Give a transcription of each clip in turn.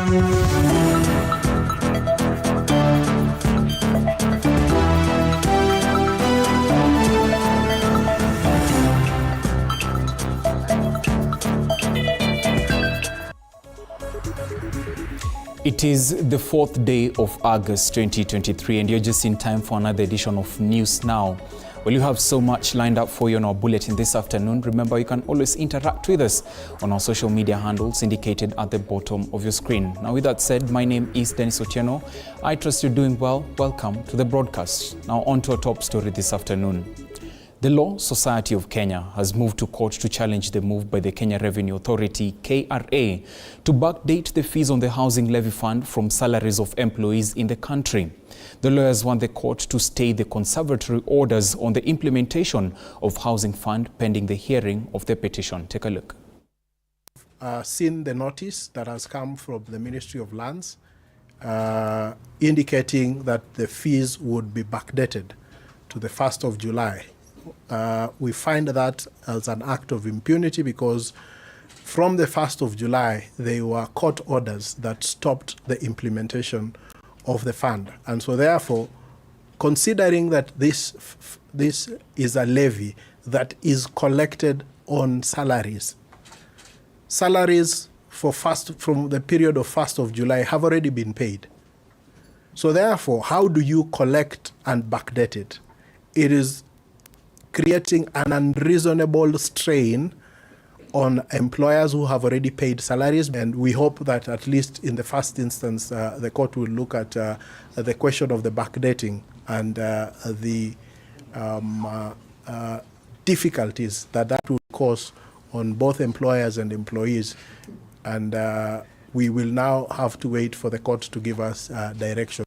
It is the 4th day of August 2023 and you're just in time for another edition of News Now. Well, you have so much lined up for you on our bulletin this afternoon. Remember, you can always interact with us on our social media handles indicated at the bottom of your screen. Now, with that said, my name is Dennis Otieno. I trust you're doing well. Welcome to the broadcast. Now, on to our top story this afternoon. The Law Society of Kenya has moved to court to challenge the move by the Kenya Revenue Authority, KRA, to backdate the fees on the Housing Levy Fund from salaries of employees in the country. The lawyers want the court to stay the conservatory orders on the implementation of Housing Fund pending the hearing of the petition. Take a look. Seen the notice that has come from the Ministry of Lands indicating that the fees would be backdated to the 1st of July. We find that as an act of impunity because from the 1st of July, there were court orders that stopped the implementation of the fund. And so therefore, considering that this is a levy that is collected on salaries from the period of 1st of July have already been paid. So therefore, how do you collect and backdate it? It is creating an unreasonable strain on employers who have already paid salaries. And we hope that at least in the first instance, the court will look at the question of the backdating and the difficulties that will cause on both employers and employees. And we will now have to wait for the court to give us direction.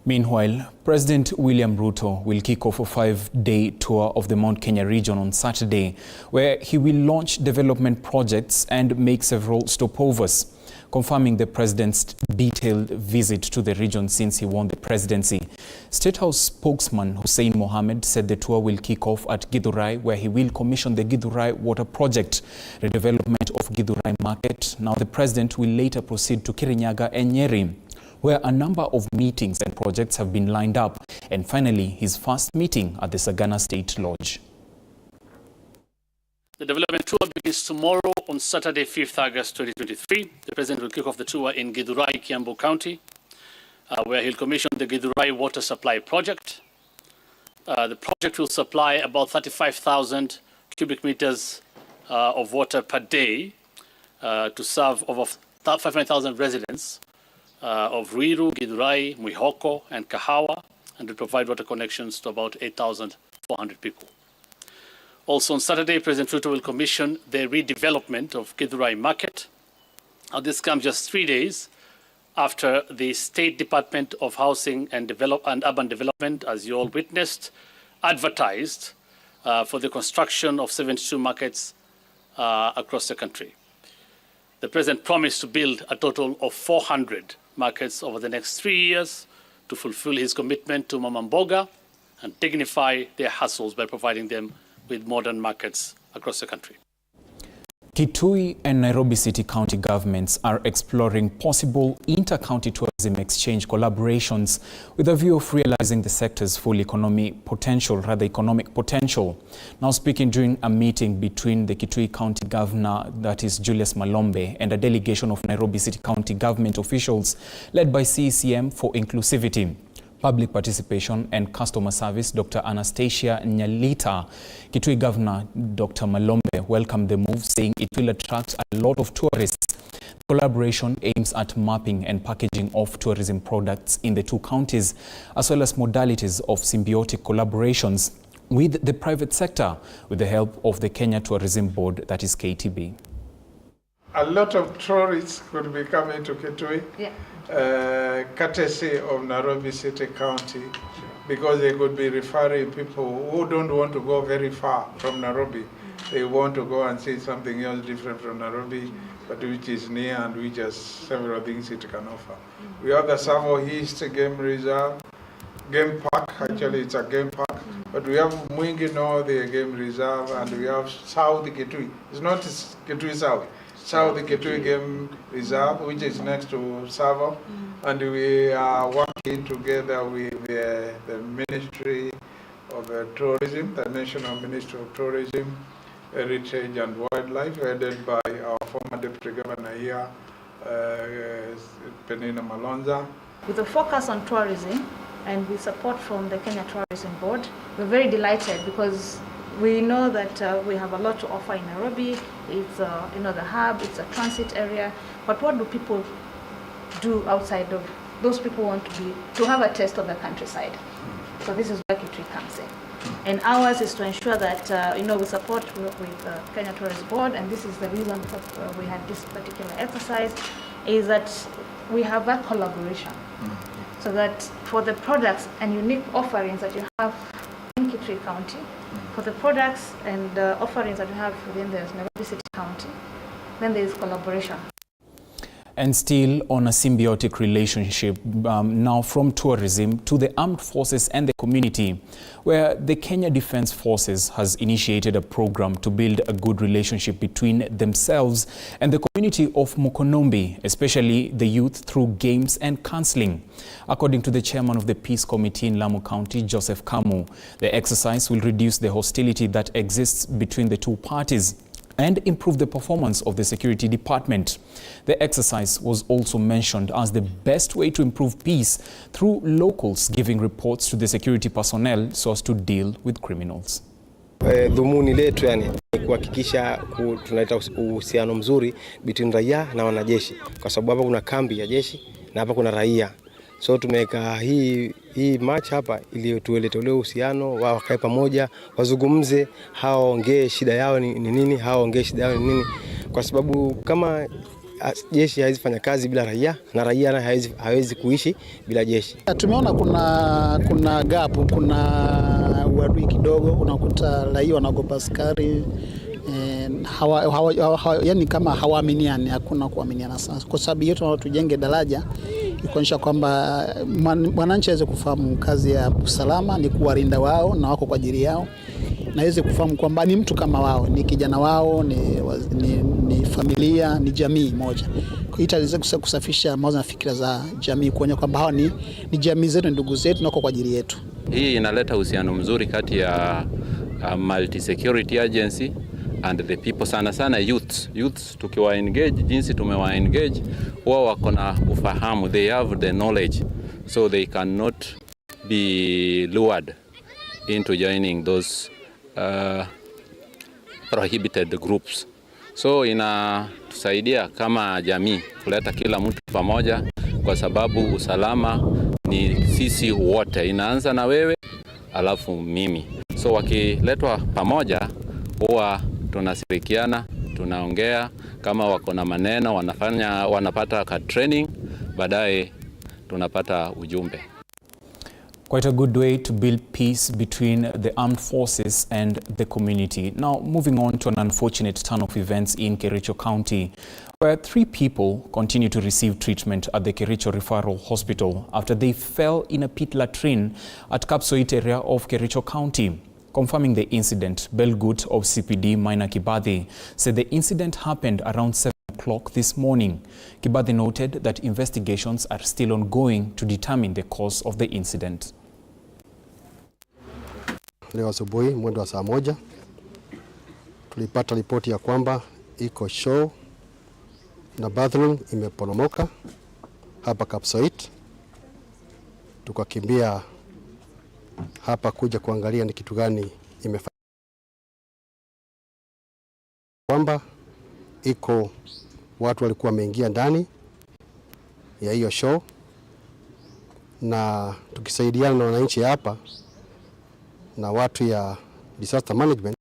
Meanwhile, President William Ruto will kick off a 5-day tour of the Mount Kenya region on Saturday, where he will launch development projects and make several stopovers, confirming the president's detailed visit to the region since he won the presidency. State House spokesman Hussein Mohammed said the tour will kick off at Githurai, where he will commission the Githurai water project, the development of Githurai market. Now the president will later proceed to Kirinyaga and Nyeri, where a number of meetings and projects have been lined up, and finally his first meeting at the Sagana State Lodge. The development tour begins tomorrow on Saturday, 5th August 2023. The President will kick off the tour in Githurai, Kiambu County, where he'll commission the Githurai water supply project. The project will supply about 35,000 cubic meters of water per day to serve over 500,000 residents of Ruiru, Githurai, Mwihoko, and Kahawa, and will provide water connections to about 8,400 people. Also on Saturday, President Ruto will commission the redevelopment of Githurai Market. Now, this comes just 3 days after the State Department of Housing and Urban Development, as you all witnessed, advertised for the construction of 72 markets across the country. The President promised to build a total of 400 markets over the next 3 years to fulfill his commitment to Mama Mboga and dignify their hustles by providing them with modern markets across the country. Kitui and Nairobi City County governments are exploring possible inter-county tourism exchange collaborations with a view of realizing the sector's full economic potential. Now, speaking during a meeting between the Kitui County Governor, that is Julius Malombe, and a delegation of Nairobi City County government officials led by CECM for Inclusivity, Public Participation and Customer Service, Dr. Anastasia Nyalita, Kitui Governor Dr. Malombe welcomed the move, saying it will attract a lot of tourists. The collaboration aims at mapping and packaging of tourism products in the two counties, as well as modalities of symbiotic collaborations with the private sector, with the help of the Kenya Tourism Board, that is KTB. A lot of tourists could be coming to Kitui, courtesy of Nairobi City County, because they could be referring people who don't want to go very far from Nairobi. They want to go and see something else different from Nairobi, but which is near and which has several things it can offer. We have the Savo East Game Reserve, Game Park, actually it's a game park, but we have Mwingi North, the Game Reserve, and we have South Kitui. It's not Kitui South. South Kitui Game Reserve, which is next to Savo, and we are working together with the Ministry of Tourism, the National Ministry of Tourism, Heritage and Wildlife, headed by our former Deputy Governor here, Penina Malonza. With a focus on tourism and with support from the Kenya Tourism Board, we're very delighted because we know that we have a lot to offer in Nairobi. It's the hub, it's a transit area. But what do people do outside of? Those people want to have a taste of the countryside. So this is where Kitui comes in. And ours is to ensure that we support with Kenya Tourism Board, and this is the reason that we had this particular exercise, is that we have that collaboration. So that for the products and unique offerings that you have in Kitui County, for the products and offerings that you have within the Nairobi City County, then there is collaboration. And still on a symbiotic relationship, now from tourism to the armed forces and the community, where the Kenya Defence Forces has initiated a program to build a good relationship between themselves and the community of Mukonombi, especially the youth, through games and counseling. According to the chairman of the Peace Committee in Lamu County, Joseph Kamu, the exercise will reduce the hostility that exists between the two parties and improve the performance of the security department. The exercise was also mentioned as the best way to improve peace through locals giving reports to the security personnel so as to deal with criminals. Dhumuni letu ni kuhakikisha tunaleta uhusiano mzuri between raia na wanajeshi, kwa sababu hapa kuna kambi ya jeshi na hapa kuna raia. So tumeweka hii match hapa ili tuelete ule uhusiano, wao wakae pamoja, wazungumze, hao ongee shida yao ni nini, hao ongee shida yao ni nini, kwa sababu kama jeshi haiwezi fanya kazi bila raia na raia na hawezi kuishi bila jeshi. Tumeona kuna gap, kuna uadui kidogo, unakuta raia wanaogopa askari, yani kama hawaaminiani, hakuna kuaminiana sana. Kwa sababu yetu tujenge daraja kuonyesha kwamba mwananchi aweze kufahamu kazi ya usalama ni kuwalinda wao na wako kwa ajili yao, na aweze kufahamu kwamba ni mtu kama wao, ni kijana wao, ni familia, ni jamii moja. Kwa hiyo itaweza kusafisha mawazo na fikra za jamii, kuonyesha kwamba hao ni jamii zetu, ndugu zetu, na wako kwa ajili yetu. Hii inaleta uhusiano mzuri kati ya multi security agency and the people, sana youths tukiwa engage, jinsi tumewa engage, wao wako na ufahamu, they have the knowledge, so they cannot be lured into joining those prohibited groups. So inatusaidia kama jamii kuleta kila mtu pamoja, kwa sababu usalama ni sisi wote, inaanza na wewe alafu mimi. So wakiletwa pamoja, huwa tunashirikiana, tunaongea, kama wako na maneno wanapata ka training, baadaye tunapata ujumbe. Quite a good way to build peace between the armed forces and the community. Now, moving on to an unfortunate turn of events in Kericho County, where 3 people continue to receive treatment at the Kericho Referral Hospital after they fell in a pit latrine at Kapsoit area of Kericho County. Confirming the incident, Belgut of CPD Minor Kibathi said the incident happened around 7 o'clock this morning. Kibathi noted that investigations are still ongoing to determine the cause of the incident. Leo asubuhi mwendo wa saa 1 tulipata ripoti ya kwamba iko show na bathroom imeporomoka hapa Kapsoit. Tukakimbia hapa kuja kuangalia ni kitu gani imefanya. Kwamba iko watu walikuwa wameingia ndani ya hiyo show, na tukisaidiana na wananchi hapa na watu ya disaster management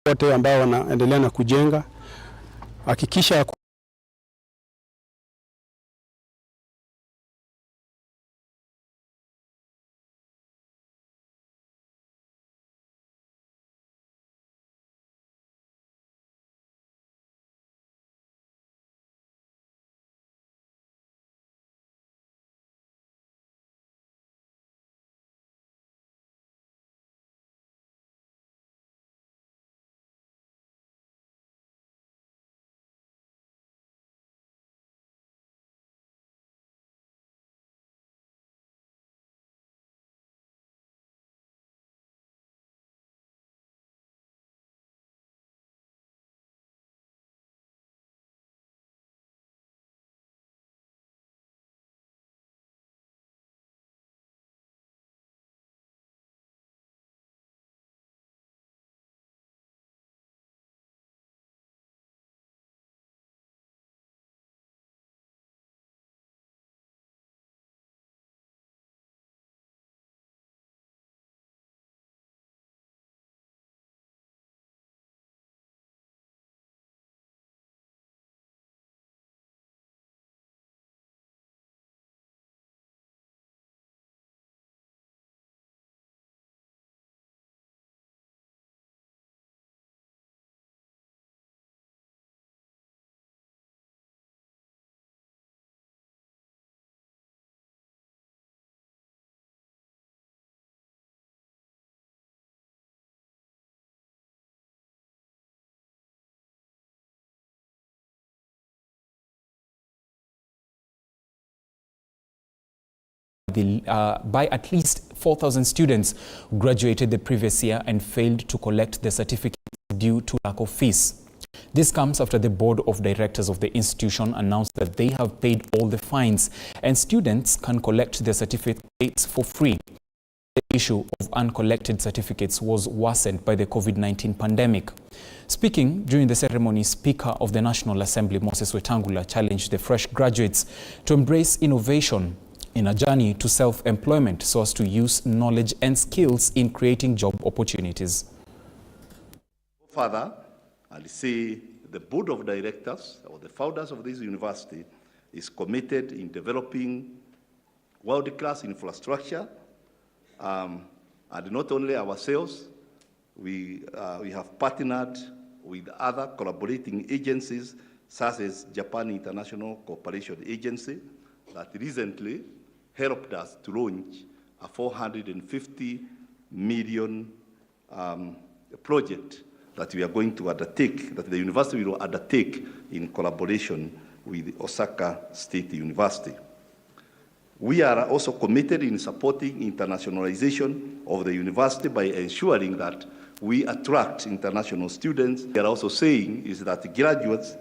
wote ambao wanaendelea na kujenga, hakikisha by at least 4,000 students who graduated the previous year and failed to collect the certificates due to lack of fees. This comes after the board of directors of the institution announced that they have paid all the fines and students can collect their certificates for free. The issue of uncollected certificates was worsened by the COVID-19 pandemic. Speaking during the ceremony, Speaker of the National Assembly, Moses Wetangula, challenged the fresh graduates to embrace innovation in a journey to self-employment so as to use knowledge and skills in creating job opportunities. Further, I'll say the board of directors or the founders of this university is committed in developing world-class infrastructure, and not only ourselves, we have partnered with other collaborating agencies such as Japan International Cooperation Agency that recently helped us to launch a 450 million project that we are going to undertake, that the university will undertake in collaboration with Osaka State University. We are also committed in supporting internationalization of the university by ensuring that we attract international students. We are also saying is that graduates,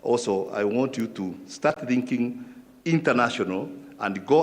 also I want you to start thinking international and go